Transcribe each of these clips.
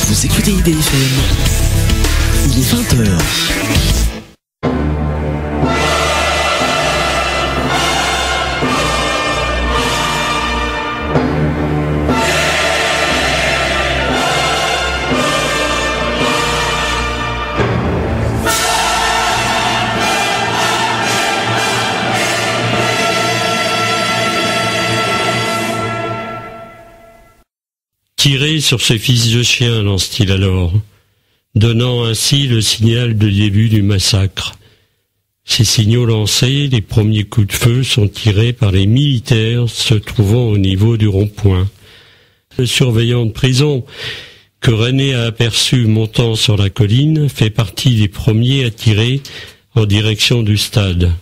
Vous écoutez IDFM, il est 20h. Tirer sur ces fils de chiens, lance-t-il alors, donnant ainsi le signal de début du massacre. Ces signaux lancés, les premiers coups de feu sont tirés par les militaires se trouvant au niveau du rond-point. Le surveillant de prison, que René a aperçu montant sur la colline, fait partie des premiers à tirer en direction du stade.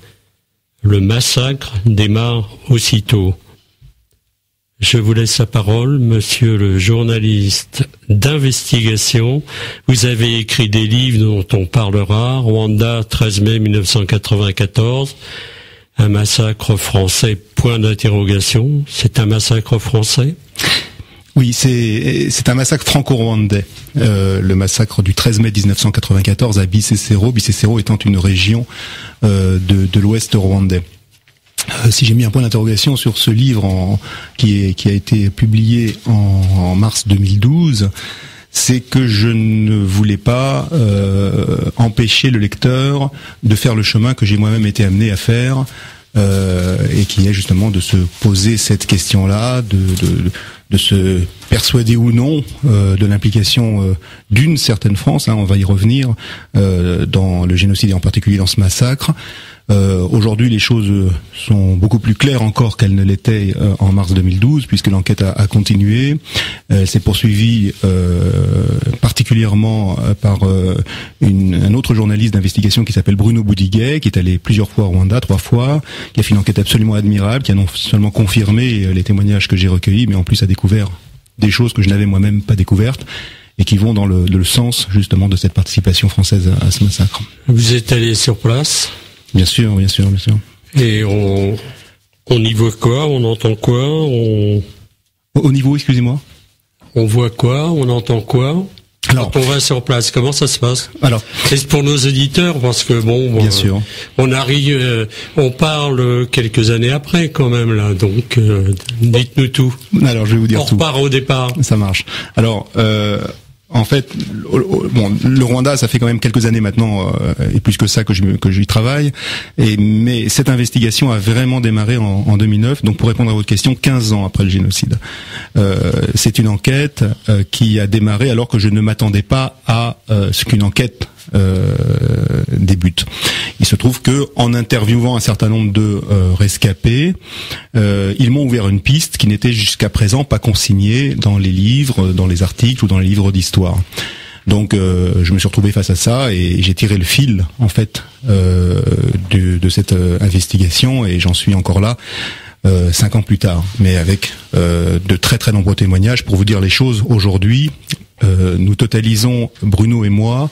Le massacre démarre aussitôt. Je vous laisse la parole, monsieur le journaliste d'investigation. Vous avez écrit des livres dont on parlera. Rwanda, 13 mai 1994. Un massacre français, point d'interrogation. C'est un massacre français ? Oui, c'est un massacre franco-rwandais. Le massacre du 13 mai 1994 à Bisesero. Bisesero étant une région de l'ouest rwandais. Si j'ai mis un point d'interrogation sur ce livre qui a été publié en mars 2012, c'est que je ne voulais pas empêcher le lecteur de faire le chemin que j'ai moi-même été amené à faire, et qui est justement de se poser cette question-là, de se persuader ou non de l'implication d'une certaine France, on va y revenir, dans le génocide et en particulier dans ce massacre. Aujourd'hui, les choses sont beaucoup plus claires encore qu'elles ne l'étaient en mars 2012, puisque l'enquête a continué. Elle s'est poursuivie particulièrement par un autre journaliste d'investigation qui s'appelle Bruno Boudiguet, qui est allé plusieurs fois au Rwanda, 3 fois, qui a fait une enquête absolument admirable, qui a non seulement confirmé les témoignages que j'ai recueillis, mais en plus a découvert des choses que je n'avais moi-même pas découvertes, et qui vont dans le sens justement de cette participation française à ce massacre. Vous êtes allé sur place ? Bien sûr. Et on y voit quoi? On entend quoi? Au niveau, excusez-moi? On voit quoi? On entend quoi? Alors, quand on va sur place, comment ça se passe? Alors, c'est pour nos auditeurs, parce que bien sûr, on arrive, on parle quelques années après quand même là, donc dites-nous tout. Alors, je vais vous dire tout. On repart au départ. Ça marche. Alors, en fait, le Rwanda, ça fait quand même quelques années maintenant, et plus que ça que j'y travaille. Mais cette investigation a vraiment démarré en 2009. Donc, pour répondre à votre question, 15 ans après le génocide. C'est une enquête qui a démarré alors que je ne m'attendais pas à ce qu'une enquête débute. Il se trouve que, en interviewant un certain nombre de rescapés, ils m'ont ouvert une piste qui n'était jusqu'à présent pas consignée dans les livres, dans les articles ou dans les livres d'histoire. Donc, je me suis retrouvé face à ça et j'ai tiré le fil, en fait, de cette investigation, et j'en suis encore là 5 ans plus tard, mais avec de très très nombreux témoignages. Pour vous dire les choses, aujourd'hui, nous totalisons, Bruno et moi,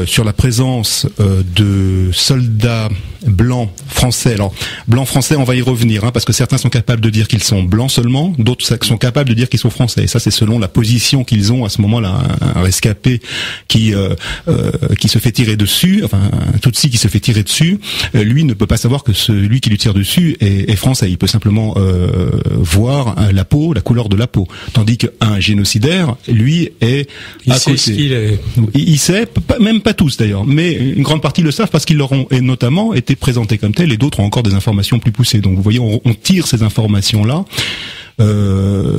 sur la présence de soldats blancs français. Alors, blancs français, on va y revenir, parce que certains sont capables de dire qu'ils sont blancs seulement, d'autres sont capables de dire qu'ils sont français. Et ça, c'est selon la position qu'ils ont à ce moment-là. Un rescapé qui se fait tirer dessus, enfin un Tutsi qui se fait tirer dessus, lui ne peut pas savoir que celui qui lui tire dessus est français. Il peut simplement voir la couleur de la peau, tandis qu'un génocidaire, lui, est à côté. Il sait ce qu'il est. Il sait, même pas tous d'ailleurs, mais une grande partie le savent parce qu'ils leur ont notamment été présentés comme tels, et d'autres ont encore des informations plus poussées. Donc vous voyez, on tire ces informations-là en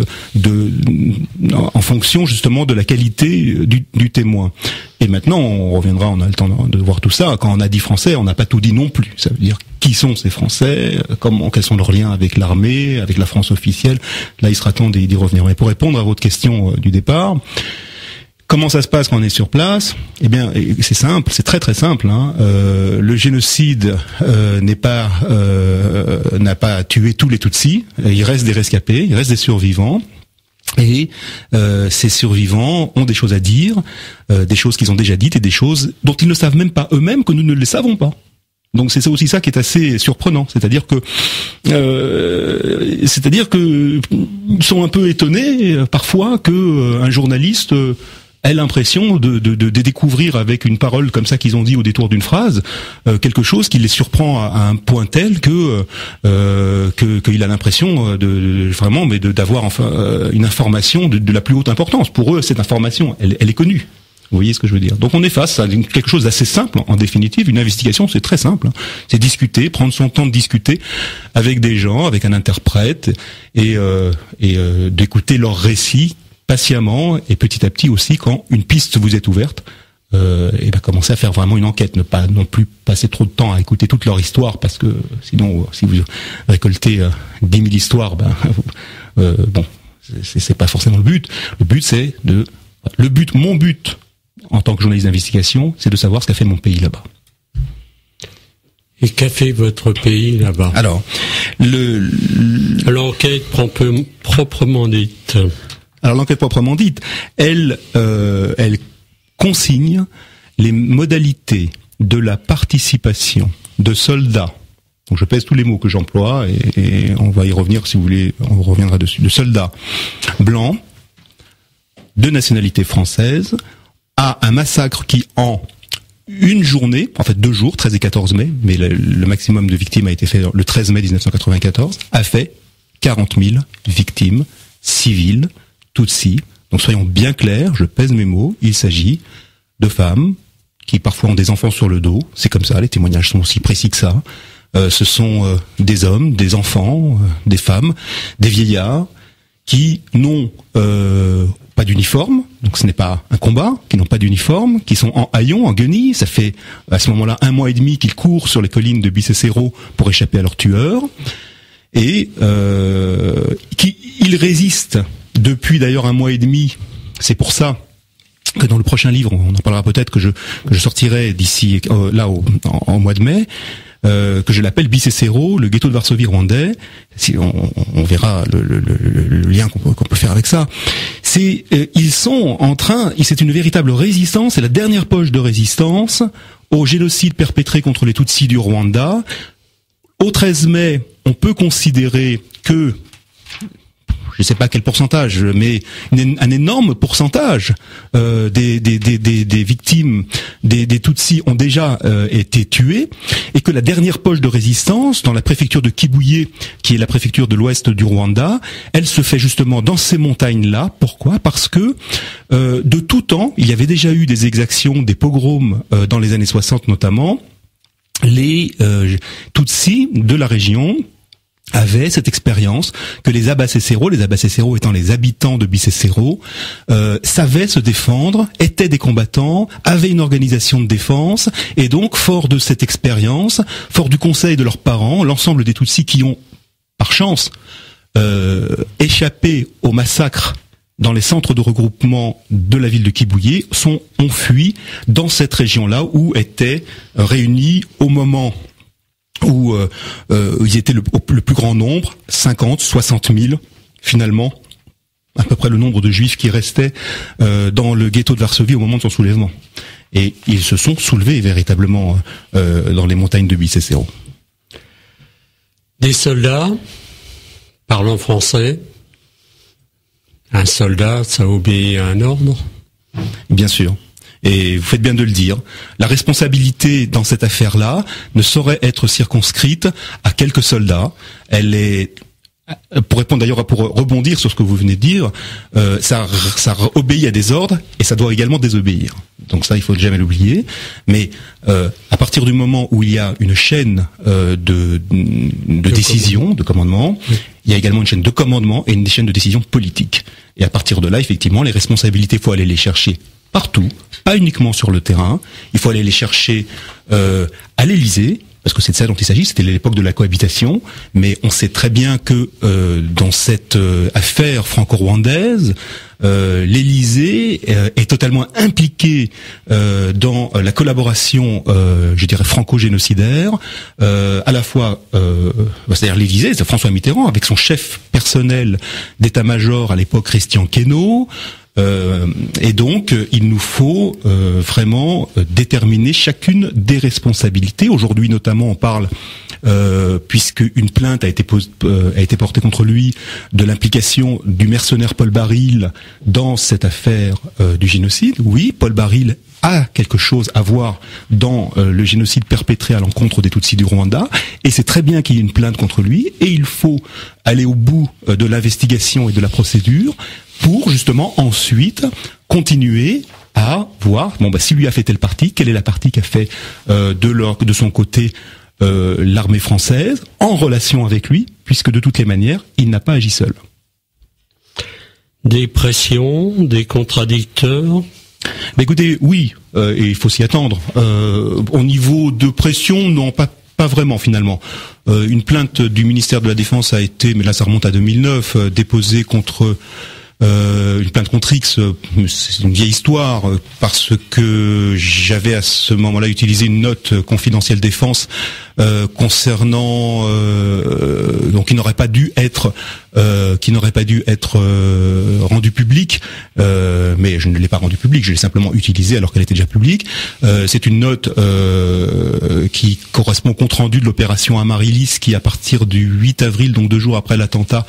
fonction justement de la qualité du témoin. Et maintenant, on reviendra, on a le temps de voir tout ça. Quand on a dit français, on n'a pas tout dit non plus. Ça veut dire qui sont ces Français, quels sont leurs liens avec l'armée, avec la France officielle. Là, il sera temps d'y revenir. Mais pour répondre à votre question du départ, comment ça se passe quand on est sur place? Eh bien, c'est simple, c'est très très simple. Le génocide n'a pas tué tous les Tutsis. Il reste des rescapés, il reste des survivants. Et ces survivants ont des choses à dire, des choses qu'ils ont déjà dites et des choses dont ils ne savent même pas eux-mêmes que nous ne les savons pas. Donc c'est aussi ça qui est assez surprenant, c'est-à-dire que ils sont un peu étonnés parfois que un journaliste aient l'impression de découvrir avec une parole comme ça qu'ils ont dit au détour d'une phrase quelque chose qui les surprend à un point tel que qu'il a l'impression vraiment d'avoir enfin une information de la plus haute importance. Pour eux, cette information, elle est connue. Vous voyez ce que je veux dire? Donc on est face à quelque chose d'assez simple, en définitive. Une investigation, c'est très simple. C'est discuter, prendre son temps de discuter avec des gens, avec un interprète, et d'écouter leurs récits patiemment, et petit à petit aussi, quand une piste vous est ouverte, et commencer à faire vraiment une enquête, ne pas non plus passer trop de temps à écouter toute leur histoire, parce que sinon, si vous récoltez 10 000 histoires, bon, c'est pas forcément le but. Le but, c'est mon but en tant que journaliste d'investigation, c'est de savoir ce qu'a fait mon pays là-bas. Et qu'a fait votre pays là-bas? Alors, l'enquête proprement dite. Alors l'enquête proprement dite, elle consigne les modalités de la participation de soldats. Donc je pèse tous les mots que j'emploie et on va y revenir si vous voulez, on reviendra dessus. De soldats blancs de nationalité française à un massacre qui, en une journée, en fait 2 jours, 13 et 14 mai, mais le maximum de victimes a été fait le 13 mai 1994, a fait 40 000 victimes civiles, Tutsis. Donc soyons bien clairs, je pèse mes mots, il s'agit de femmes qui parfois ont des enfants sur le dos, c'est comme ça, les témoignages sont aussi précis que ça. Ce sont des hommes, des enfants, des femmes, des vieillards qui n'ont pas d'uniforme, donc ce n'est pas un combat, qui n'ont pas d'uniforme, qui sont en haillons, en guenilles. Ça fait à ce moment-là 1 mois et demi qu'ils courent sur les collines de Bicécéro pour échapper à leurs tueurs, et ils résistent depuis d'ailleurs 1 mois et demi. C'est pour ça que dans le prochain livre, on en parlera peut-être, que je sortirai d'ici en mois de mai, que je l'appelle Bicécéro, le ghetto de Varsovie rwandais. Si on verra le lien qu'on peut faire avec ça. Ils sont en train, c'est une véritable résistance, c'est la dernière poche de résistance au génocide perpétré contre les Tutsis du Rwanda. Au 13 mai, on peut considérer que, je ne sais pas quel pourcentage, mais un énorme pourcentage des victimes des Tutsis ont déjà été tuées, et que la dernière poche de résistance, dans la préfecture de Kibuye, qui est la préfecture de l'ouest du Rwanda, elle se fait justement dans ces montagnes-là. Pourquoi? Parce que de tout temps, il y avait déjà eu des exactions, des pogroms dans les années 60 notamment. Les Tutsis de la région avaient cette expérience que les Abacécéro étant les habitants de Bicécéro, savaient se défendre, étaient des combattants, avaient une organisation de défense, et donc fort de cette expérience, fort du conseil de leurs parents, l'ensemble des Tutsis qui ont, par chance, échappé au massacre dans les centres de regroupement de la ville de Kibuye, ont fui dans cette région-là où étaient réunis au moment où ils étaient le plus grand nombre, 50, 60 000, finalement, à peu près le nombre de juifs qui restaient dans le ghetto de Varsovie au moment de son soulèvement. Et ils se sont soulevés véritablement dans les montagnes de Bicécéro. Des soldats parlant français. Un soldat, ça obéit à un ordre? Bien sûr. Et vous faites bien de le dire. La responsabilité dans cette affaire-là ne saurait être circonscrite à quelques soldats. Elle est, pour répondre d'ailleurs, pour rebondir sur ce que vous venez de dire, ça obéit à des ordres et ça doit également désobéir. Donc ça, il faut jamais l'oublier. Mais à partir du moment où il y a une chaîne de décision, de commandement, il y a également une chaîne de commandement et une chaîne de décision politique. Et à partir de là, effectivement, les responsabilités, il faut aller les chercher partout, pas uniquement sur le terrain. Il faut aller les chercher à l'Élysée, parce que c'est de ça dont il s'agit. C'était l'époque de la cohabitation, mais on sait très bien que dans cette affaire franco-rwandaise, l'Élysée est totalement impliqué dans la collaboration, je dirais, franco-génocidaire, à la fois, c'est-à-dire l'Élysée, c'est François Mitterrand, avec son chef personnel d'état-major à l'époque, Christian Queneau. Et donc, il nous faut vraiment déterminer chacune des responsabilités. Aujourd'hui, notamment, on parle puisque une plainte a été portée contre lui de l'implication du mercenaire Paul Baril dans cette affaire du génocide. Oui, Paul Baril a quelque chose à voir dans le génocide perpétré à l'encontre des Tutsis du Rwanda, et c'est très bien qu'il y ait une plainte contre lui, et il faut aller au bout de l'investigation et de la procédure pour justement ensuite continuer à voir, si lui a fait telle partie, quelle est la partie qu'a fait de son côté l'armée française en relation avec lui, puisque de toutes les manières, il n'a pas agi seul. Des pressions, des contradicteurs. Écoutez, oui, et il faut s'y attendre. Au niveau de pression, non, pas vraiment finalement. Une plainte du ministère de la Défense a été, mais là ça remonte à 2009, déposée contre une plainte contre X. C'est une vieille histoire parce que j'avais à ce moment-là utilisé une note confidentielle défense concernant donc qui n'aurait pas dû être rendu public, mais je ne l'ai pas rendu public, je l'ai simplement utilisé alors qu'elle était déjà publique. C'est une note qui correspond au compte rendu de l'opération Amaryllis qui, à partir du 8 avril, donc 2 jours après l'attentat,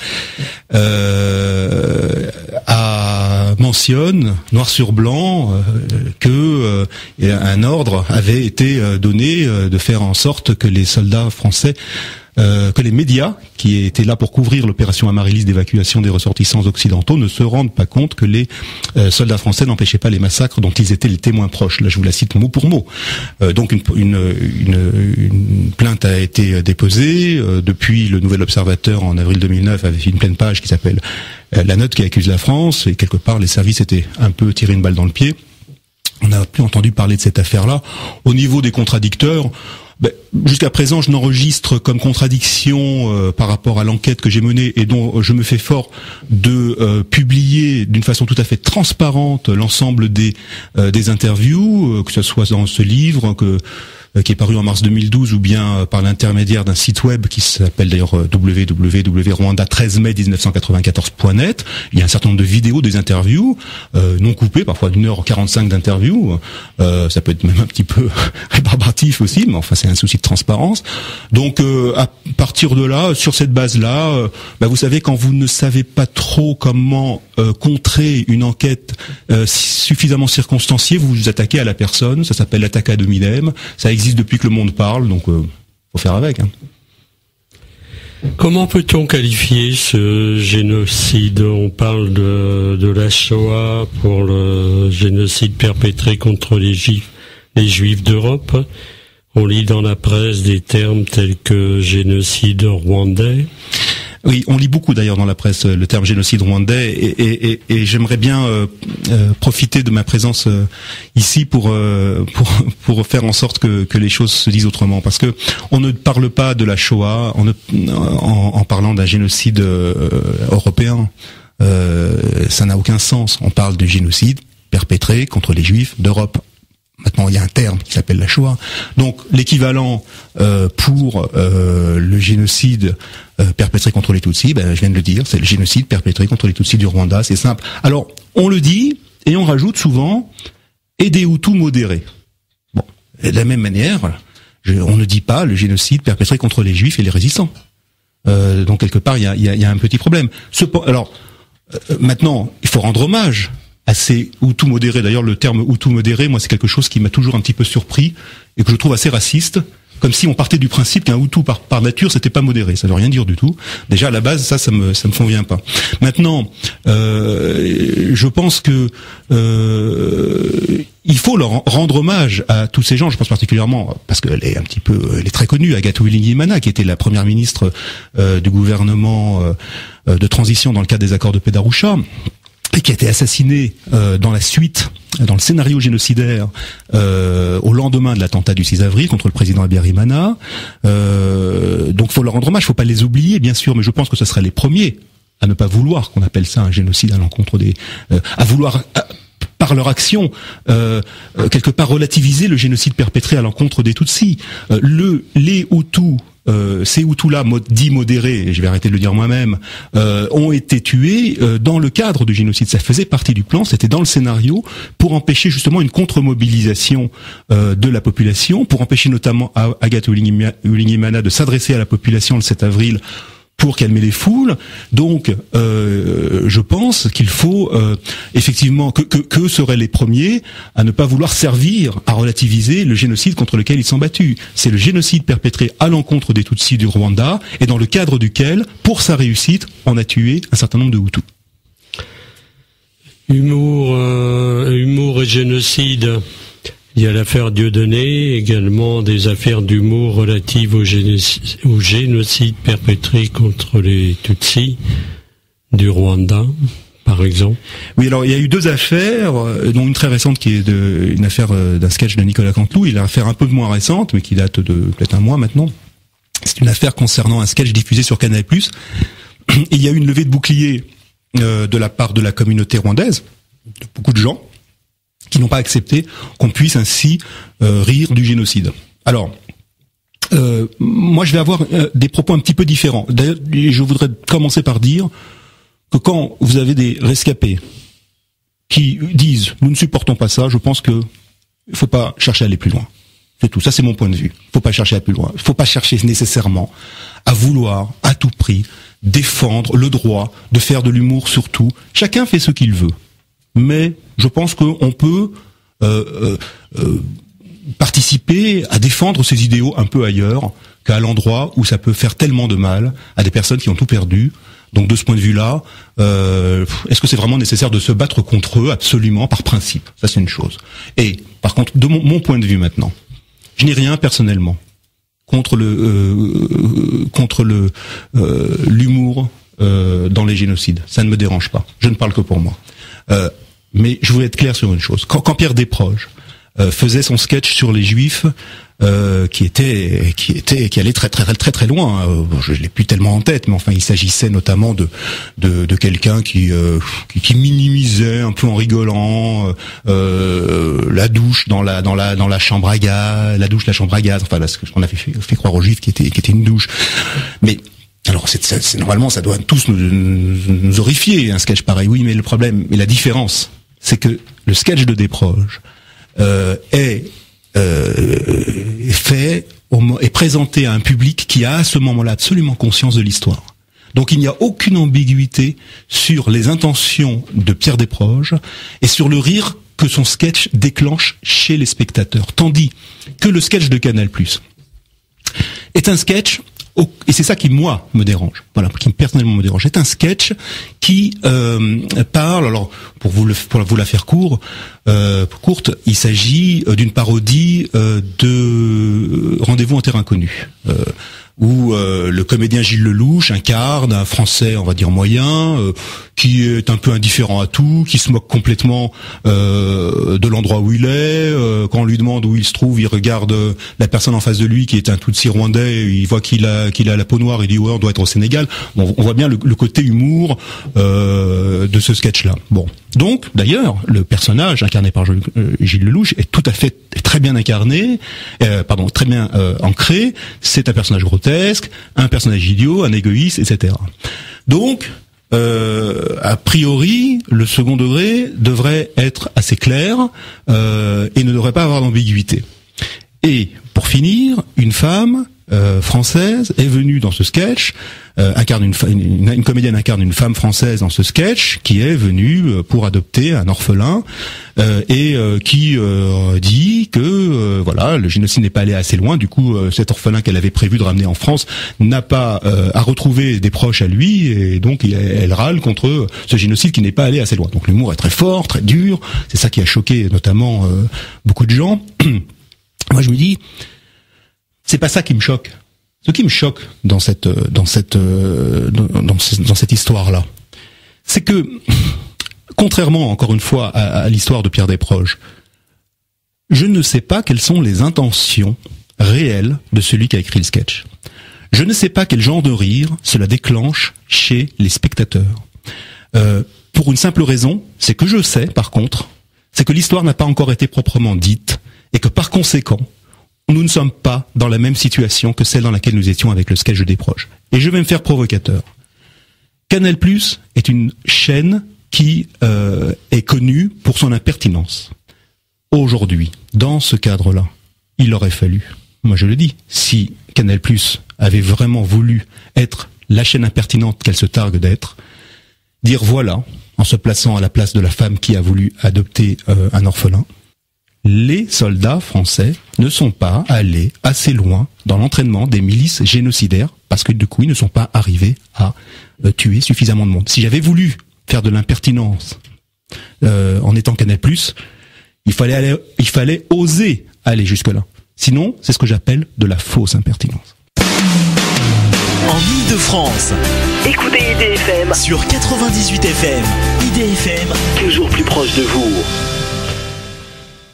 mentionne noir sur blanc que un ordre avait été donné de faire en sorte que les soldats français, que les médias qui étaient là pour couvrir l'opération Amaryllis d'évacuation des ressortissants occidentaux ne se rendent pas compte que les soldats français n'empêchaient pas les massacres dont ils étaient les témoins proches. Là, je vous la cite mot pour mot. Donc une plainte a été déposée. Depuis, le Nouvel Observateur, en avril 2009, avait fait une pleine page qui s'appelle La note qui accuse la France, et quelque part, les services étaient un peu tirés une balle dans le pied. On n'a plus entendu parler de cette affaire-là. Au niveau des contradicteurs, jusqu'à présent, je n'enregistre comme contradiction par rapport à l'enquête que j'ai menée et dont je me fais fort de publier d'une façon tout à fait transparente l'ensemble des interviews, que ce soit dans ce livre qui est paru en mars 2012, ou bien par l'intermédiaire d'un site web qui s'appelle d'ailleurs www.rwanda13mai1994.net. Il y a un certain nombre de vidéos, des interviews non coupées, parfois d'1h45 d'interviews. Ça peut être même un petit peu rébarbatif aussi, mais enfin c'est un souci de transparence. Donc à partir de là, sur cette base-là, vous savez, quand vous ne savez pas trop comment contrer une enquête suffisamment circonstanciée, vous vous attaquez à la personne. Ça s'appelle l'attaque ad hominem. Ça existe depuis que le monde parle, donc faut faire avec. Comment peut-on qualifier ce génocide? On parle de la Shoah pour le génocide perpétré contre les Juifs d'Europe. On lit dans la presse des termes tels que génocide rwandais. Oui, on lit beaucoup d'ailleurs dans la presse le terme génocide rwandais, et j'aimerais bien profiter de ma présence ici pour faire en sorte que les choses se disent autrement, parce que on ne parle pas de la Shoah en parlant d'un génocide européen. Ça n'a aucun sens. On parle du génocide perpétré contre les Juifs d'Europe. Maintenant, il y a un terme qui s'appelle la Shoah. Donc, l'équivalent pour le génocide perpétré contre les Tutsis, je viens de le dire, c'est le génocide perpétré contre les Tutsis du Rwanda. C'est simple. Alors, on le dit et on rajoute souvent et des Hutus modérés. Bon, de la même manière, on ne dit pas le génocide perpétré contre les Juifs et les résistants. Donc, quelque part, il y a un petit problème. Alors, maintenant, il faut rendre hommage à ces Hutus modérés. D'ailleurs, le terme Hutu modéré, moi, c'est quelque chose qui m'a toujours un petit peu surpris et que je trouve assez raciste, comme si on partait du principe qu'un Hutu par nature, c'était pas modéré. Ça veut rien dire du tout. Déjà, à la base, ça me convient pas. Maintenant, je pense que il faut leur rendre hommage à tous ces gens. Je pense particulièrement, parce qu'elle est elle est très connue, Agathe Uwilingiyimana, qui était la première ministre du gouvernement de transition dans le cadre des accords de Paix d'Arusha, et qui a été assassiné dans le scénario génocidaire au lendemain de l'attentat du 6 avril contre le président Habyarimana. Donc faut leur rendre hommage, faut pas les oublier bien sûr, mais je pense que ce seraient les premiers à ne pas vouloir qu'on appelle ça un génocide à l'encontre à vouloir par leur action quelque part relativiser le génocide perpétré à l'encontre des Tutsis. Les Hutus ces Hutus-là, dits modérés, et je vais arrêter de le dire moi-même, ont été tués dans le cadre du génocide. Ça faisait partie du plan, c'était dans le scénario, pour empêcher justement une contre-mobilisation de la population, pour empêcher notamment Agathe Uwilingiyimana de s'adresser à la population le 7 avril pour calmer les foules. Donc, je pense qu'il faut effectivement que seraient les premiers à ne pas vouloir servir à relativiser le génocide contre lequel ils sont battus. C'est le génocide perpétré à l'encontre des Tutsis du Rwanda et dans le cadre duquel, pour sa réussite, on a tué un certain nombre de Hutus. Humour et génocide. Il y a l'affaire Dieudonné, également des affaires d'humour relatives au génocide perpétré contre les Tutsis du Rwanda, par exemple. Oui, alors il y a eu deux affaires, dont une très récente qui est une affaire d'un sketch de Nicolas Canteloup, et l'affaire un peu moins récente, mais qui date de peut-être un mois maintenant. C'est une affaire concernant un sketch diffusé sur Canal+. Il y a eu une levée de bouclier de la part de la communauté rwandaise, de beaucoup de gens, qui n'ont pas accepté qu'on puisse ainsi rire du génocide. Alors, moi je vais avoir des propos un petit peu différents. D'ailleurs, je voudrais commencer par dire que quand vous avez des rescapés qui disent « nous ne supportons pas ça », je pense que il faut pas chercher à aller plus loin. C'est tout, ça c'est mon point de vue. Il faut pas chercher à aller plus loin. Il faut pas chercher nécessairement à vouloir, à tout prix, défendre le droit de faire de l'humour sur tout. Chacun fait ce qu'il veut. Mais je pense qu'on peut participer à défendre ces idéaux un peu ailleurs qu'à l'endroit où ça peut faire tellement de mal à des personnes qui ont tout perdu. Donc de ce point de vue-là, est-ce que c'est vraiment nécessaire de se battre contre eux absolument par principe? Ça c'est une chose. Et par contre, de mon point de vue maintenant, je n'ai rien personnellement contre l'humour dans les génocides. Ça ne me dérange pas. Je ne parle que pour moi. Mais je voulais être clair sur une chose. Quand Pierre Desproges faisait son sketch sur les Juifs, qui allait très loin. Je l'ai plus tellement en tête, mais enfin, il s'agissait notamment de quelqu'un qui minimisait un peu en rigolant la douche dans la chambre à gaz, la chambre à gaz. Enfin, là, ce qu'on a fait croire aux Juifs qui était une douche. Mais alors, c'est normalement, ça doit tous nous horrifier, un sketch pareil. Oui, mais le problème, mais la différence, c'est que le sketch de Desproges est présenté à un public qui a à ce moment-là absolument conscience de l'histoire. Donc il n'y a aucune ambiguïté sur les intentions de Pierre Desproges et sur le rire que son sketch déclenche chez les spectateurs. Tandis que le sketch de Canal+ est un sketch, et c'est ça qui moi me dérange, voilà, qui personnellement me dérange, est un sketch qui parle, alors pour vous la faire courte, il s'agit d'une parodie de Rendez-vous en terre inconnue, où le comédien Gilles Lelouch incarne un Français, on va dire moyen, qui est un peu indifférent à tout, qui se moque complètement de l'endroit où il est. Quand on lui demande où il se trouve, il regarde la personne en face de lui qui est un Tutsi rwandais, il voit qu'il a la peau noire, il dit ouais, on doit être au Sénégal. Bon, on voit bien le côté humour de ce sketch-là. Bon, donc d'ailleurs, le personnage incarné par Gilles Lelouch est tout à fait très bien incarné, très bien ancré. C'est un personnage grotesque, un personnage idiot, un égoïste, etc. Donc, a priori, le second degré devrait être assez clair et ne devrait pas avoir d'ambiguïté. Et pour finir, une femme française est venue dans ce sketch, une comédienne incarne une femme française dans ce sketch qui est venue pour adopter un orphelin et qui dit que voilà, le génocide n'est pas allé assez loin. Du coup, cet orphelin qu'elle avait prévu de ramener en France n'a pas à retrouver des proches à lui, et donc elle râle contre ce génocide qui n'est pas allé assez loin. Donc l'humour est très fort, très dur. C'est ça qui a choqué notamment beaucoup de gens. Moi, je me dis, c'est pas ça qui me choque. Ce qui me choque dans cette histoire-là, c'est que, contrairement encore une fois à l'histoire de Pierre Desproges, je ne sais pas quelles sont les intentions réelles de celui qui a écrit le sketch. Je ne sais pas quel genre de rire cela déclenche chez les spectateurs. Pour une simple raison, c'est que je sais, par contre, c'est que l'histoire n'a pas encore été proprement dite, et que par conséquent, nous ne sommes pas dans la même situation que celle dans laquelle nous étions avec le sketch des proches. Et je vais me faire provocateur. Canal+ est une chaîne qui est connue pour son impertinence. Aujourd'hui, dans ce cadre-là, il aurait fallu, moi je le dis, si Canal+ avait vraiment voulu être la chaîne impertinente qu'elle se targue d'être, dire voilà, en se plaçant à la place de la femme qui a voulu adopter un orphelin, les soldats français ne sont pas allés assez loin dans l'entraînement des milices génocidaires parce que du coup ils ne sont pas arrivés à tuer suffisamment de monde. Si j'avais voulu faire de l'impertinence en étant Canal+, il fallait oser aller jusque-là. Sinon, c'est ce que j'appelle de la fausse impertinence. En Ile-de-France, Écoutez IDFM sur 98 FM. IDFM, toujours plus proche de vous.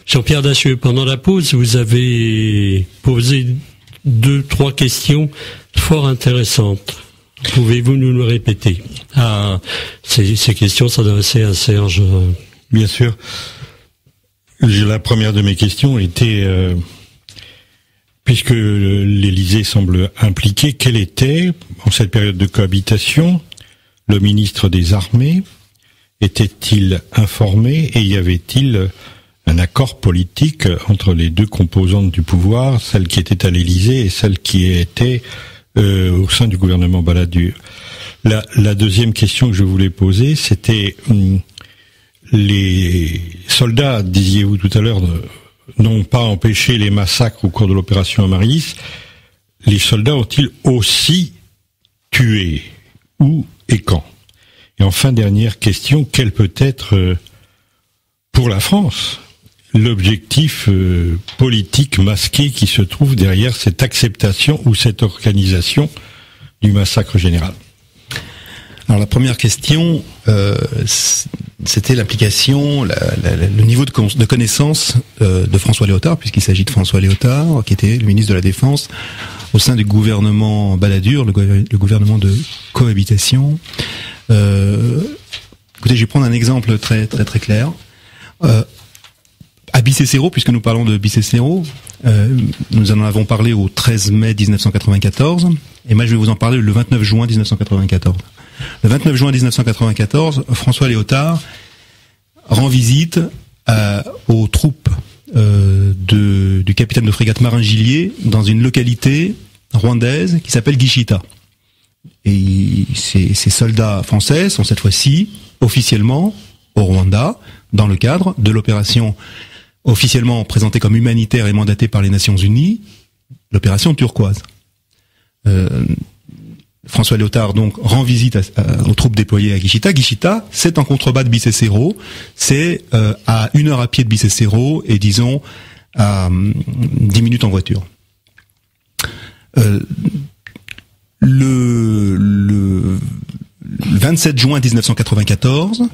Jean-Pierre Dachieux, pendant la pause, vous avez posé 2-3 questions fort intéressantes. Pouvez-vous nous le répéter? Ces questions s'adressaient à Serge. Bien sûr. La première de mes questions était, puisque l'Élysée semble impliqué, quel était, en cette période de cohabitation, le ministre des Armées? Était-il informé et y avait-il un accord politique entre les deux composantes du pouvoir, celle qui était à l'Élysée et celle qui était au sein du gouvernement Balladur? La deuxième question que je voulais poser, c'était les soldats, disiez-vous tout à l'heure, n'ont pas empêché les massacres au cours de l'opération Amaryllis. Les soldats ont-ils aussi tué? Où et quand? Et enfin, dernière question, quel peut être pour la France l'objectif politique masqué qui se trouve derrière cette acceptation ou cette organisation du massacre général? Alors la première question, c'était l'implication, le niveau de connaissance de François Léotard, puisqu'il s'agit de François Léotard, qui était le ministre de la Défense au sein du gouvernement Balladur, le gouvernement de cohabitation. Écoutez, je vais prendre un exemple très très très clair. À Bicécéro, puisque nous parlons de Bicécéro, nous en avons parlé au 13 mai 1994, et moi je vais vous en parler le 29 juin 1994. Le 29 juin 1994, François Léotard rend visite aux troupes du capitaine de frégate Marin Gillier dans une localité rwandaise qui s'appelle Gishita. Et ces soldats français sont cette fois-ci officiellement au Rwanda dans le cadre de l'opération officiellement présentée comme humanitaire et mandatée par les Nations Unies, l'opération turquoise. François Léotard donc rend visite aux troupes déployées à Gishita. Gishita, c'est en contrebas de Bicécéro, c'est à 1 heure à pied de Bicécéro et disons à 10 minutes en voiture. Le 27 juin 1994,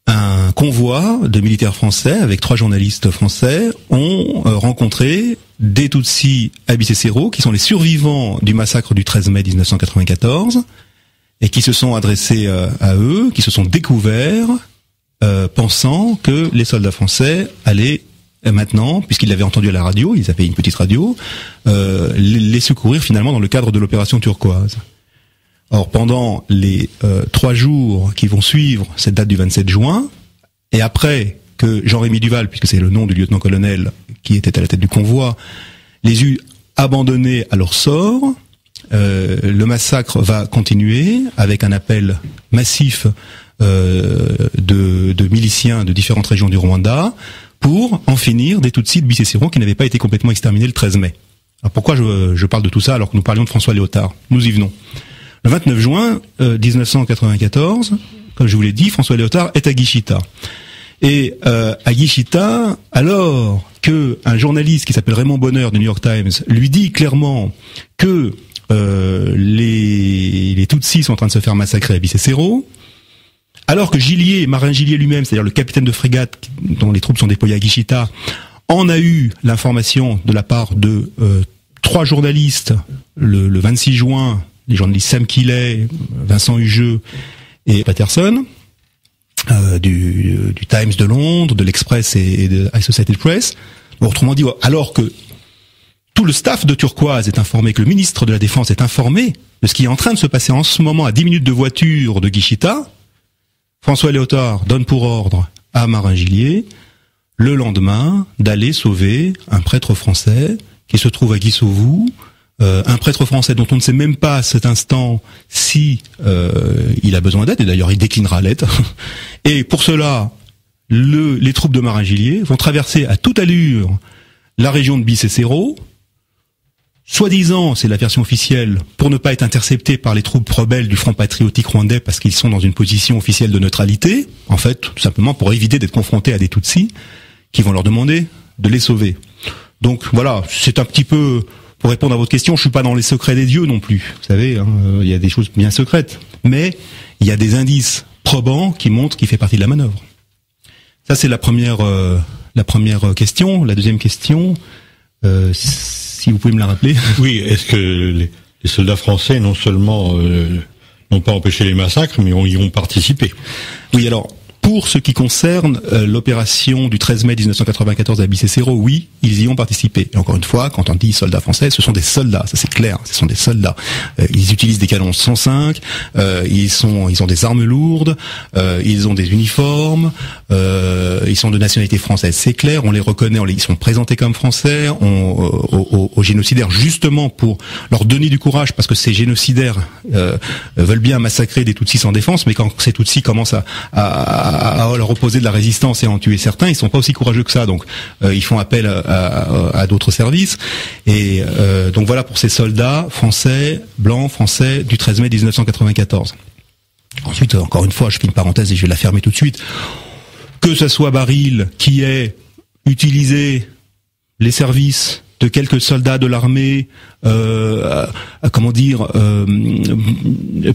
un convoi de militaires français avec 3 journalistes français ont rencontré des Tutsis à Bicécéro, qui sont les survivants du massacre du 13 mai 1994, et qui se sont adressés à eux, qui se sont découverts, pensant que les soldats français allaient maintenant, puisqu'ils l'avaient entendu à la radio, ils avaient une petite radio, les secourir finalement dans le cadre de l'opération turquoise. Or, pendant les 3 jours qui vont suivre cette date du 27 juin, et après que Jean-Rémy Duval, puisque c'est le nom du lieutenant-colonel qui était à la tête du convoi, les eut abandonnés à leur sort, le massacre va continuer avec un appel massif de miliciens de différentes régions du Rwanda pour en finir des Tutsis de Bicécéro qui n'avaient pas été complètement exterminés le 13 mai. Alors pourquoi je parle de tout ça alors que nous parlions de François Léotard? Nous y venons. Le 29 juin 1994, comme je vous l'ai dit, François Léotard est à Gishita. Et à Gishita, alors que un journaliste qui s'appelle Raymond Bonheur du New York Times lui dit clairement que les Tutsis sont en train de se faire massacrer à Bicécéro, alors que Gillier, Marin Gillier lui-même, c'est-à-dire le capitaine de frégate dont les troupes sont déployées à Gishita, en a eu l'information de la part de 3 journalistes le 26 juin, les journalistes Sam Kiley, Vincent Hugeux et Patterson, du Times de Londres, de l'Express et de Associated Press. Autrement dit, alors que tout le staff de Turquoise est informé, que le ministre de la Défense est informé de ce qui est en train de se passer en ce moment à 10 minutes de voiture de Guichita, François Léotard donne pour ordre à Marin-Gillier, le lendemain, d'aller sauver un prêtre français qui se trouve à Guissouvou, un prêtre français dont on ne sait même pas à cet instant si il a besoin d'aide, et d'ailleurs il déclinera l'aide. Et pour cela, les troupes de Marin-Gillier vont traverser à toute allure la région de Bicécéro, soi-disant, c'est la version officielle, pour ne pas être interceptés par les troupes rebelles du Front patriotique rwandais parce qu'ils sont dans une position officielle de neutralité, en fait, tout simplement pour éviter d'être confrontés à des Tutsis qui vont leur demander de les sauver. Donc voilà, c'est un petit peu, pour répondre à votre question, je suis pas dans les secrets des dieux non plus, vous savez, hein, il y a des choses bien secrètes, mais il y a des indices probants qui montrent qu'il fait partie de la manœuvre. Ça c'est la première question. La deuxième question, si vous pouvez me la rappeler. Oui, est-ce que les soldats français non seulement n'ont pas empêché les massacres, mais y ont participé? Oui, alors, pour ce qui concerne l'opération du 13 mai 1994 à Bicécéro, oui, ils y ont participé. Et encore une fois, quand on dit soldats français, ce sont des soldats, ça c'est clair, ce sont des soldats. Ils utilisent des canons 105, ils ont des armes lourdes, ils ont des uniformes, ils sont de nationalité française, c'est clair, on les reconnaît, ils sont présentés comme français aux génocidaires, justement pour leur donner du courage, parce que ces génocidaires veulent bien massacrer des Tutsis sans défense, mais quand ces Tutsis commencent à leur opposer de la résistance et à en tuer certains, ils sont pas aussi courageux que ça, donc ils font appel à d'autres services, et donc voilà pour ces soldats français, blancs, français, du 13 mai 1994. Ensuite, encore une fois, je fais une parenthèse et je vais la fermer tout de suite, que ce soit Baril qui ait utilisé les services de quelques soldats de l'armée,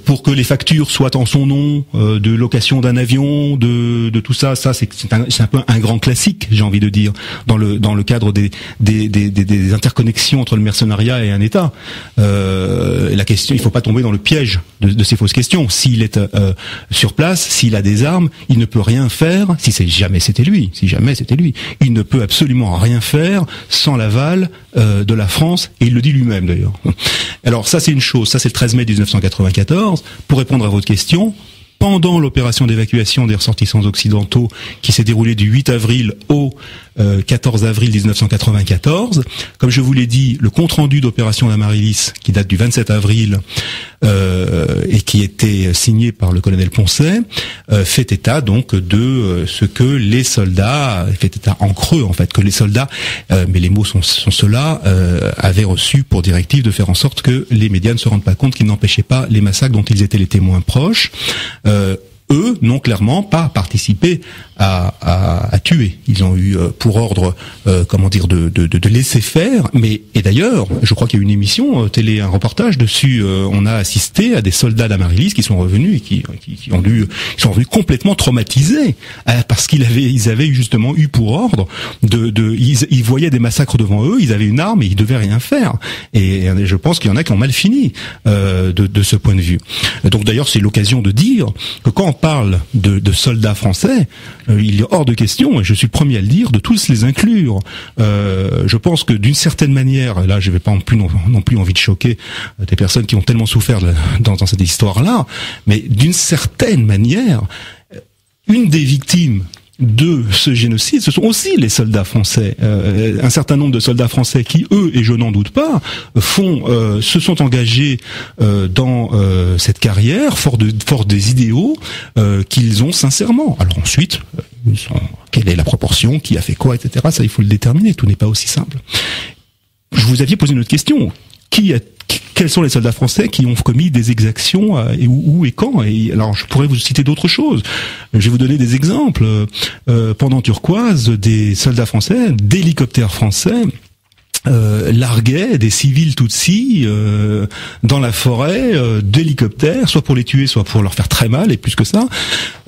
pour que les factures soient en son nom, de location d'un avion, de tout ça, c'est un peu un grand classique, j'ai envie de dire, dans le cadre des interconnexions entre le mercenariat et un État. La question, il faut pas tomber dans le piège de ces fausses questions. S'il est sur place, s'il a des armes, il ne peut rien faire. Si jamais c'était lui, il ne peut absolument rien faire sans l'aval de la France, et il le dit lui-même d'ailleurs. Alors ça c'est une chose, ça c'est le 13 mai 1994. Pour répondre à votre question, pendant l'opération d'évacuation des ressortissants occidentaux qui s'est déroulée du 8 avril au 14 avril 1994, comme je vous l'ai dit, le compte-rendu d'opération Amaryllis, qui date du 27 avril et qui était signé par le colonel Poncet, fait état donc de ce que les soldats, fait état en creux en fait, que les soldats, mais les mots sont ceux-là, avaient reçu pour directive de faire en sorte que les médias ne se rendent pas compte qu'ils n'empêchaient pas les massacres dont ils étaient les témoins proches. Eux n'ont clairement pas participé à tuer. Ils ont eu pour ordre, de laisser faire. Et d'ailleurs, je crois qu'il y a eu une émission télé, un reportage dessus. On a assisté à des soldats d'Amaryllis qui sont revenus et qui sont revenus complètement traumatisés parce ils avaient justement eu pour ordre ils voyaient des massacres devant eux, ils avaient une arme et ils devaient rien faire. Et je pense qu'il y en a qui ont mal fini de ce point de vue. Donc d'ailleurs, c'est l'occasion de dire que quand on parle de soldats français, il est hors de question, et je suis le premier à le dire, de tous les inclure. Je pense que d'une certaine manière, et là je vais pas non plus envie de choquer des personnes qui ont tellement souffert dans cette histoire-là, mais d'une certaine manière, une des victimes de ce génocide, ce sont aussi les soldats français. Un certain nombre de soldats français qui, eux, et je n'en doute pas, se sont engagés dans cette carrière fort des idéaux qu'ils ont sincèrement. Alors ensuite, quelle est la proportion, qui a fait quoi, etc. Ça, il faut le déterminer. Tout n'est pas aussi simple. Je vous aviez posé une autre question. Quels sont les soldats français qui ont commis des exactions et où et quand? Et alors, je pourrais vous citer d'autres choses. Je vais vous donner des exemples. Pendant Turquoise, des soldats français, d'hélicoptères français, larguaient des civils Tutsis dans la forêt d'hélicoptères, soit pour les tuer, soit pour leur faire très mal, et plus que ça.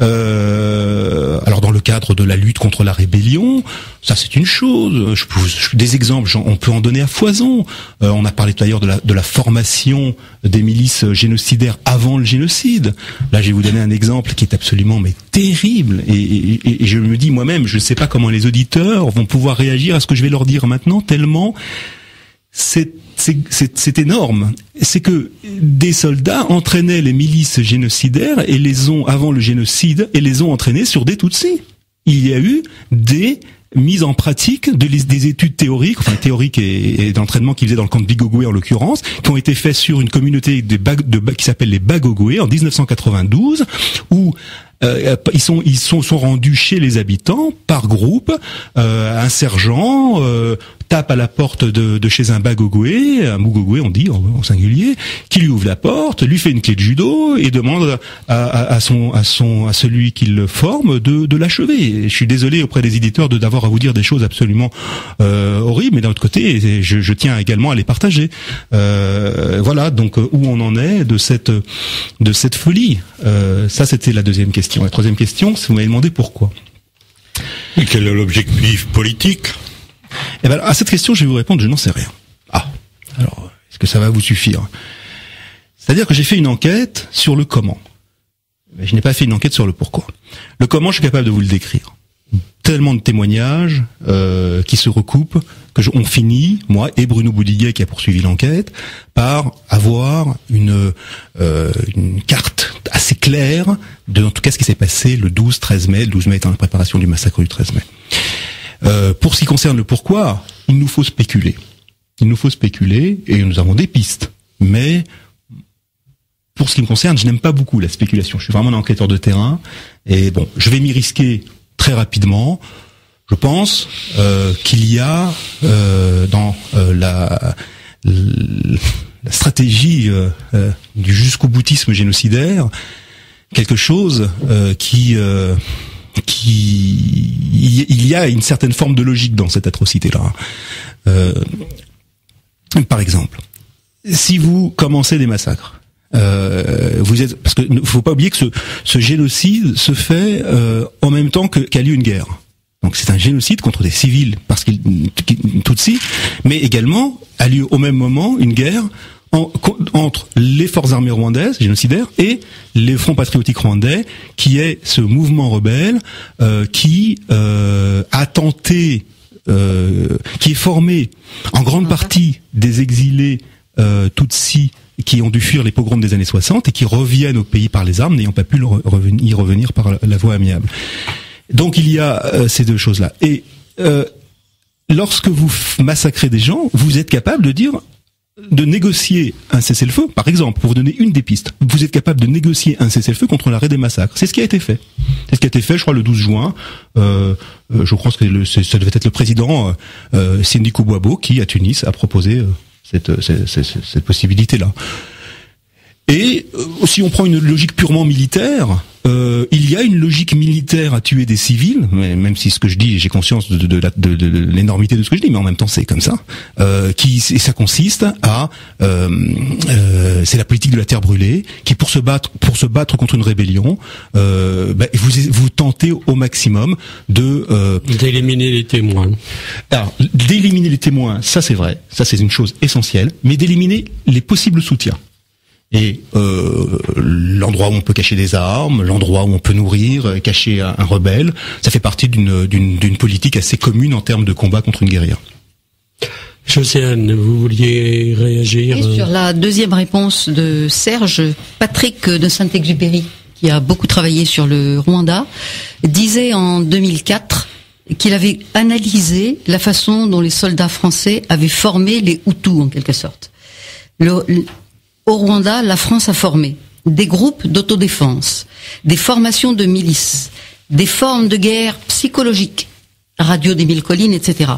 Alors dans le cadre de la lutte contre la rébellion. Ça, c'est une chose. Des exemples, on peut en donner à foison. On a parlé tout à l'heure de la formation des milices génocidaires avant le génocide. Là, je vais vous donner un exemple qui est absolument terrible. Et je me dis moi-même, je ne sais pas comment les auditeurs vont pouvoir réagir à ce que je vais leur dire maintenant, tellement c'est énorme. C'est que des soldats entraînaient les milices génocidaires et les ont, avant le génocide, et les ont entraînés sur des Tutsis. Il y a eu des mises en pratique des études théoriques et d'entraînement qu'ils faisaient dans le camp de Bigogwe en l'occurrence, qui ont été faits sur une communauté qui s'appelle les Bagogwe en 1992, où ils sont rendus chez les habitants par groupe. Un sergent tape à la porte de chez un Bagogwe, un Mugogwe on dit en singulier, qui lui ouvre la porte, lui fait une clé de judo et demande à celui qui le forme de l'achever. Je suis désolé auprès des éditeurs d'avoir à vous dire des choses absolument horribles, mais d'un autre côté, je tiens également à les partager. Voilà, donc où on en est de cette folie. Ça, c'était la deuxième question. La troisième question, c'est vous m'avez demandé pourquoi. Et quel est l'objectif politique ? Eh ben, à cette question, je vais vous répondre, je n'en sais rien. Alors, est-ce que ça va vous suffire ? C'est-à-dire que j'ai fait une enquête sur le comment. Mais je n'ai pas fait une enquête sur le pourquoi. Le comment, je suis capable de vous le décrire. Tellement de témoignages qui se recoupent que on finit, moi et Bruno Boudiguet qui a poursuivi l'enquête, par avoir une carte assez claire de, en tout cas, ce qui s'est passé le 12 mai étant la préparation du massacre du 13 mai. Pour ce qui concerne le pourquoi, il nous faut spéculer. Et nous avons des pistes. Mais pour ce qui me concerne, je n'aime pas beaucoup la spéculation. Je suis vraiment un enquêteur de terrain. Et bon, je vais m'y risquer très rapidement. Je pense qu'il y a dans la stratégie du jusqu'au boutisme génocidaire quelque chose il y a une certaine forme de logique dans cette atrocité-là. Par exemple, si vous commencez des massacres, parce que faut pas oublier que ce génocide se fait en même temps qu'a lieu une guerre. Donc c'est un génocide contre des civils parce qu'il Tutsis, mais également a lieu au même moment une guerre entre les forces armées rwandaises génocidaires et les Fronts patriotiques rwandais, qui est ce mouvement rebelle qui a tenté, qui est formé en grande partie des exilés Tutsis qui ont dû fuir les pogroms des années 60 et qui reviennent au pays par les armes, n'ayant pas pu y revenir par la voie amiable. Donc il y a ces deux choses-là. Et lorsque vous massacrez des gens, vous êtes capable de négocier un cessez-le-feu, par exemple, pour vous donner une des pistes. Vous êtes capable de négocier un cessez-le-feu contre l'arrêt des massacres. C'est ce qui a été fait. C'est ce qui a été fait, je crois, le 12 juin. Je crois que ça devait être le président Sindi Kouboabo qui, à Tunis, a proposé cette possibilité-là. Et si on prend une logique purement militaire, il y a une logique militaire à tuer des civils, même si ce que je dis, j'ai conscience de l'énormité de ce que je dis, mais en même temps c'est comme ça. Ça consiste à, c'est la politique de la terre brûlée, qui pour se battre contre une rébellion, vous tentez au maximum d'éliminer les témoins. Alors, d'éliminer les témoins, ça c'est vrai, ça c'est une chose essentielle, mais d'éliminer les possibles soutiens. Et l'endroit où on peut cacher des armes, l'endroit où on peut nourrir, cacher un rebelle, ça fait partie d'une politique assez commune en termes de combat contre une guérilla. Josiane, vous vouliez réagir sur la deuxième réponse de Serge, Patrick de Saint-Exupéry, qui a beaucoup travaillé sur le Rwanda, disait en 2004 qu'il avait analysé la façon dont les soldats français avaient formé les Hutus, en quelque sorte. Au Rwanda, la France a formé des groupes d'autodéfense, des formations de milices, des formes de guerre psychologiques, radio des mille collines, etc.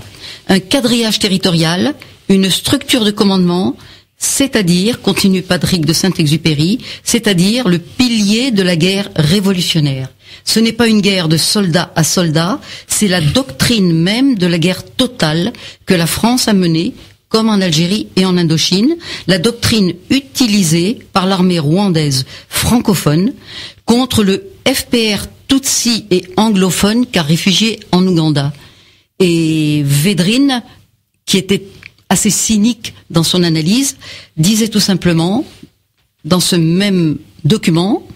Un quadrillage territorial, une structure de commandement, c'est-à-dire, continue Patrick de Saint-Exupéry, c'est-à-dire le pilier de la guerre révolutionnaire. Ce n'est pas une guerre de soldat à soldat, c'est la doctrine même de la guerre totale que la France a menée, comme en Algérie et en Indochine, la doctrine utilisée par l'armée rwandaise francophone contre le FPR Tutsi et anglophone qu'à réfugié en Ouganda. Et Védrine, qui était assez cynique dans son analyse, disait tout simplement, dans ce même document,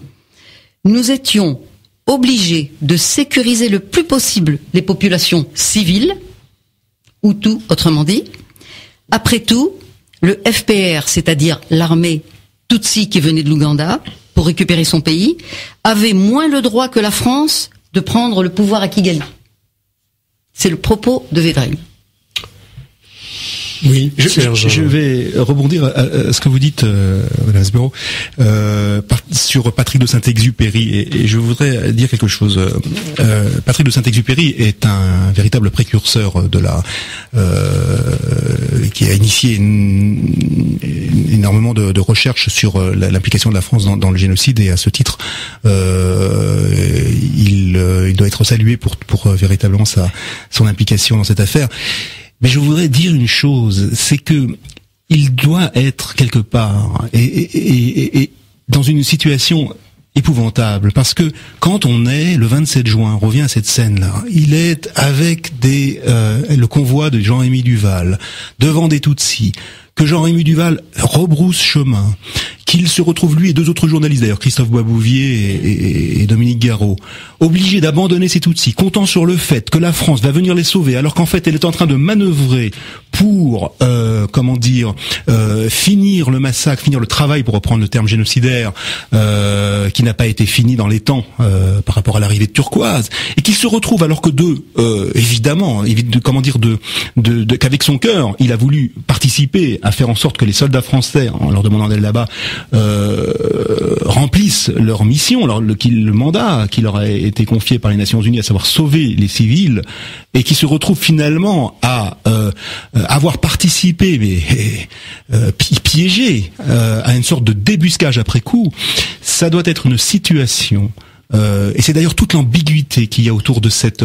nous étions obligés de sécuriser le plus possible les populations civiles, Hutus autrement dit. Après tout, le FPR, c'est-à-dire l'armée Tutsi qui venait de l'Ouganda pour récupérer son pays, avait moins le droit que la France de prendre le pouvoir à Kigali. C'est le propos de Védrine. Oui, je vais rebondir à ce que vous dites, Madame Asbero, sur Patrick de Saint-Exupéry, et je voudrais dire quelque chose. Patrick de Saint-Exupéry est un véritable précurseur de qui a initié énormément de recherches sur l'implication de la France dans le génocide, et à ce titre, il doit être salué pour véritablement son implication dans cette affaire. Mais je voudrais dire une chose, c'est que il doit être quelque part et dans une situation épouvantable, parce que quand on est le 27 juin, on revient à cette scène-là, il est avec le convoi de Jean-Rémy Duval devant des Tutsis, que Jean-Rémy Duval rebrousse chemin, qu'il se retrouve, lui et deux autres journalistes d'ailleurs, Christophe Boisbouvier et Dominique Garot, obligés d'abandonner ces Tutsis, comptant sur le fait que la France va venir les sauver, alors qu'en fait elle est en train de manœuvrer pour, finir le massacre, finir le travail, pour reprendre le terme génocidaire, qui n'a pas été fini dans les temps par rapport à l'arrivée de Turquoise, et qui se retrouve alors que qu'avec son cœur, il a voulu participer à faire en sorte que les soldats français, en leur demandant d'aller là-bas, remplissent leur mission, le mandat qui leur a été confié par les Nations Unies, à savoir sauver les civils, et qui se retrouvent finalement à avoir participé, mais piégé à une sorte de débuscage après coup. Ça doit être une situation. Et c'est d'ailleurs toute l'ambiguïté qu'il y a autour de cette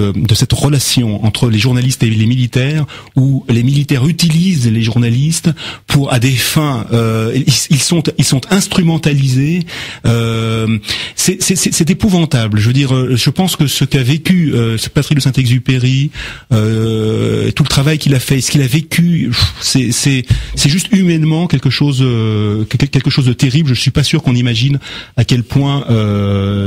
relation entre les journalistes et les militaires, où les militaires utilisent les journalistes à des fins, ils sont instrumentalisés. C'est épouvantable. Je veux dire, je pense que ce qu'a vécu ce Patrick de Saint-Exupéry, tout le travail qu'il a fait, ce qu'il a vécu, c'est juste humainement quelque chose de terrible. Je suis pas sûr qu'on imagine à quel point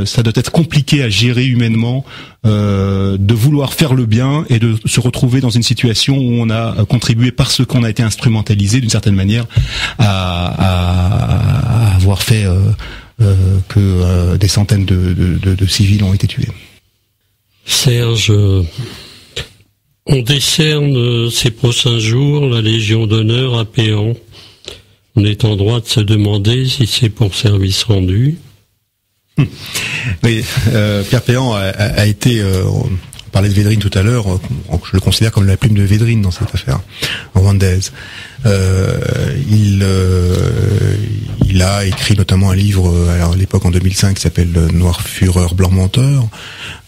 ça doit être compliqué à gérer humainement, de vouloir faire le bien et de se retrouver dans une situation où on a contribué, parce qu'on a été instrumentalisé d'une certaine manière, à avoir fait que des centaines de civils ont été tués. Serge, on décerne ces prochains jours la Légion d'honneur à Péan. On est en droit de se demander si c'est pour service rendu. Oui, Pierre Péan a été, on parlait de Védrine tout à l'heure, je le considère comme la plume de Védrine dans cette affaire rwandaise. Il a écrit notamment un livre à l'époque en 2005 qui s'appelle Noir Fureur Blanc Menteur,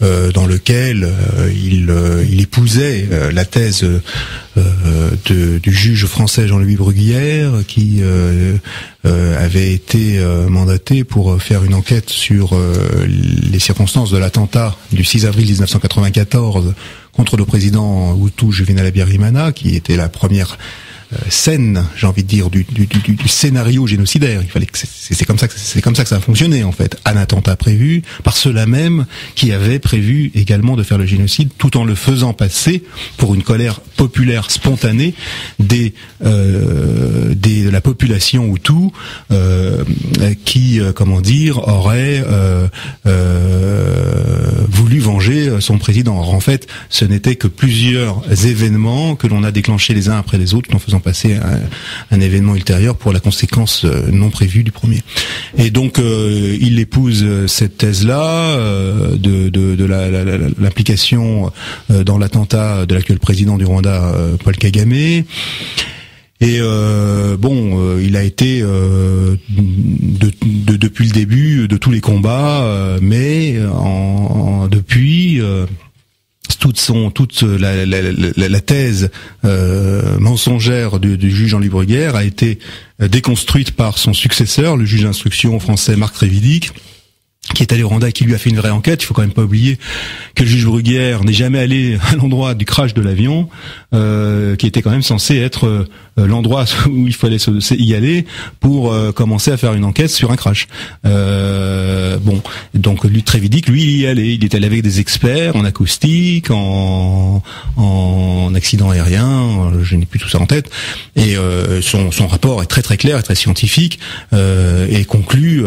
dans lequel il épousait la thèse du juge français Jean-Louis Bruguière, qui avait été mandaté pour faire une enquête sur les circonstances de l'attentat du 6 avril 1994 contre le président Hutu Juvenal Habyarimana, qui était la première scène, j'ai envie de dire, du scénario génocidaire. Il fallait que c'est comme ça que ça a fonctionné en fait. Un attentat prévu par ceux-là même qui avaient prévu également de faire le génocide, tout en le faisant passer pour une colère populaire spontanée de la population Hutu, qui aurait voulu venger son président. Or, en fait, ce n'était que plusieurs événements que l'on a déclenchés les uns après les autres, en faisant passer un événement ultérieur pour la conséquence non prévue du premier. Et donc il épouse cette thèse-là de l'implication dans l'attentat de l'actuel président du Rwanda, Paul Kagame. Et il a été depuis le début de tous les combats, mais depuis toute la thèse mensongère du juge Jean-Louis Bruguière a été déconstruite par son successeur, le juge d'instruction français Marc Trévidic, qui est allé au Rwanda et qui lui a fait une vraie enquête. Il faut quand même pas oublier que le juge Bruguière n'est jamais allé à l'endroit du crash de l'avion, qui était quand même censé être l'endroit où il fallait y aller pour commencer à faire une enquête sur un crash. Bon, donc lui très vite dit que lui il y allait. Il est allé avec des experts en acoustique, en accident aérien. Je n'ai plus tout ça en tête. Et son rapport est très très clair et très scientifique et conclut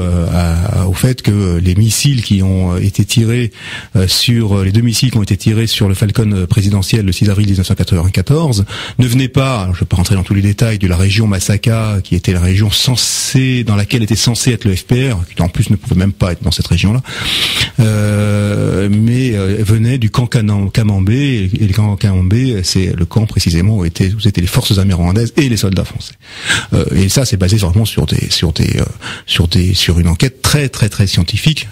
au fait que les missiles qui ont été tirés les 2 missiles qui ont été tirés sur le Falcon présidentiel le 6 avril 1994 ne venaient pas, je ne vais pas rentrer dans tous les détails, de la région Masaka, qui était la région dans laquelle était censé être le FPR, qui en plus ne pouvait même pas être dans cette région-là, mais venait du camp Kamambé, et le camp Kamambé, c'est le camp précisément où étaient les forces armées rwandaises et les soldats français. Et ça, c'est basé vraiment sur une enquête très très très scientifique.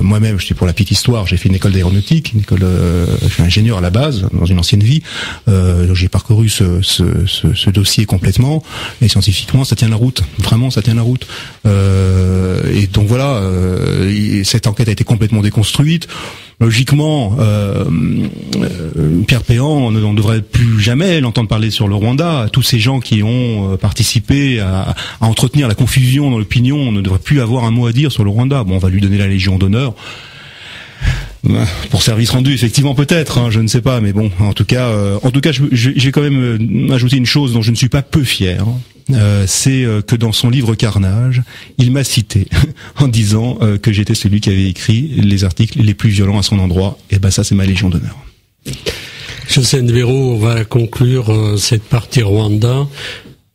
Moi-même, pour la petite histoire, j'ai fait une école d'aéronautique, je suis ingénieur à la base dans une ancienne vie. Donc j'ai parcouru ce dossier complètement, et scientifiquement, ça tient la route. Vraiment, ça tient la route. Et donc voilà, cette enquête a été complètement déconstruite. Logiquement, Pierre Péan, on ne devrait plus jamais l'entendre parler sur le Rwanda. Tous ces gens qui ont participé à entretenir la confusion dans l'opinion, on ne devrait plus avoir un mot à dire sur le Rwanda. Bon, on va lui donner la Légion d'honneur. Pour service rendu, effectivement, peut-être, hein, je ne sais pas, mais bon, en tout cas, j'ai quand même ajouté une chose dont je ne suis pas peu fier. C'est que dans son livre Carnage, il m'a cité en disant que j'étais celui qui avait écrit les articles les plus violents à son endroit. Et ben ça, c'est ma Légion d'honneur. Jocelyne Véraud, on va conclure cette partie Rwanda.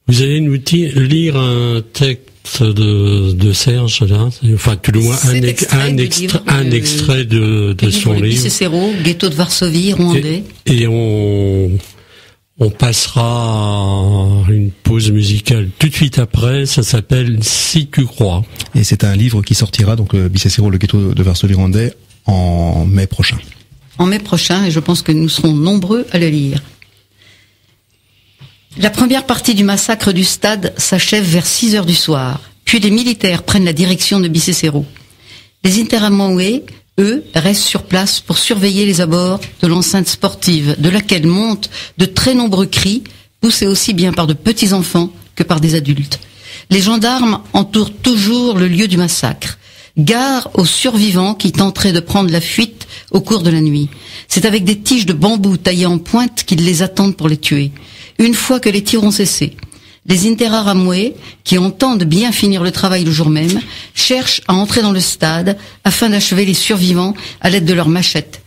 Vous allez nous lire un texte de Serge, là, enfin tout le moins un extrait de son livre. Bicicero, Ghetto de Varsovie, rwandais. Et on passera à une pause musicale tout de suite après. Ça s'appelle Si tu crois. Et c'est un livre qui sortira, donc Bicicero, le Ghetto de Varsovie rwandais, en mai prochain. En mai prochain, et je pense que nous serons nombreux à le lire. La première partie du massacre du stade s'achève vers 6 heures du soir. Puis les militaires prennent la direction de Bicicero. Les Interamwe, eux, restent sur place pour surveiller les abords de l'enceinte sportive, de laquelle montent de très nombreux cris, poussés aussi bien par de petits enfants que par des adultes. Les gendarmes entourent toujours le lieu du massacre. Gare aux survivants qui tenteraient de prendre la fuite au cours de la nuit. C'est avec des tiges de bambou taillées en pointe qu'ils les attendent pour les tuer. Une fois que les tirs ont cessé, les Interahamwe, qui entendent bien finir le travail le jour même, cherchent à entrer dans le stade afin d'achever les survivants à l'aide de leurs machettes.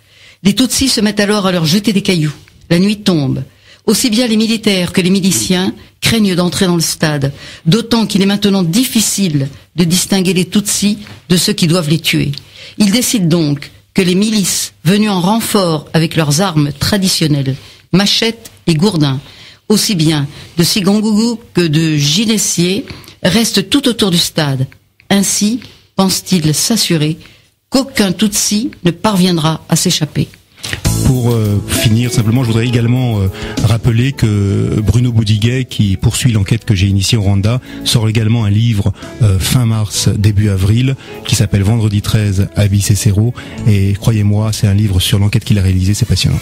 Les Tutsis se mettent alors à leur jeter des cailloux. La nuit tombe. Aussi bien les militaires que les miliciens craignent d'entrer dans le stade, d'autant qu'il est maintenant difficile de distinguer les Tutsis de ceux qui doivent les tuer. Ils décident donc que les milices, venues en renfort avec leurs armes traditionnelles, machettes et gourdins, aussi bien de Sigangugu que de Ginessier, restent tout autour du stade. Ainsi, pense-t-il s'assurer qu'aucun Tutsi ne parviendra à s'échapper. Pour finir, simplement, je voudrais également rappeler que Bruno Boudiguet, qui poursuit l'enquête que j'ai initiée au Rwanda, sort également un livre fin mars, début avril, qui s'appelle Vendredi 13 à Bicicero. Et croyez-moi, c'est un livre sur l'enquête qu'il a réalisée, c'est passionnant.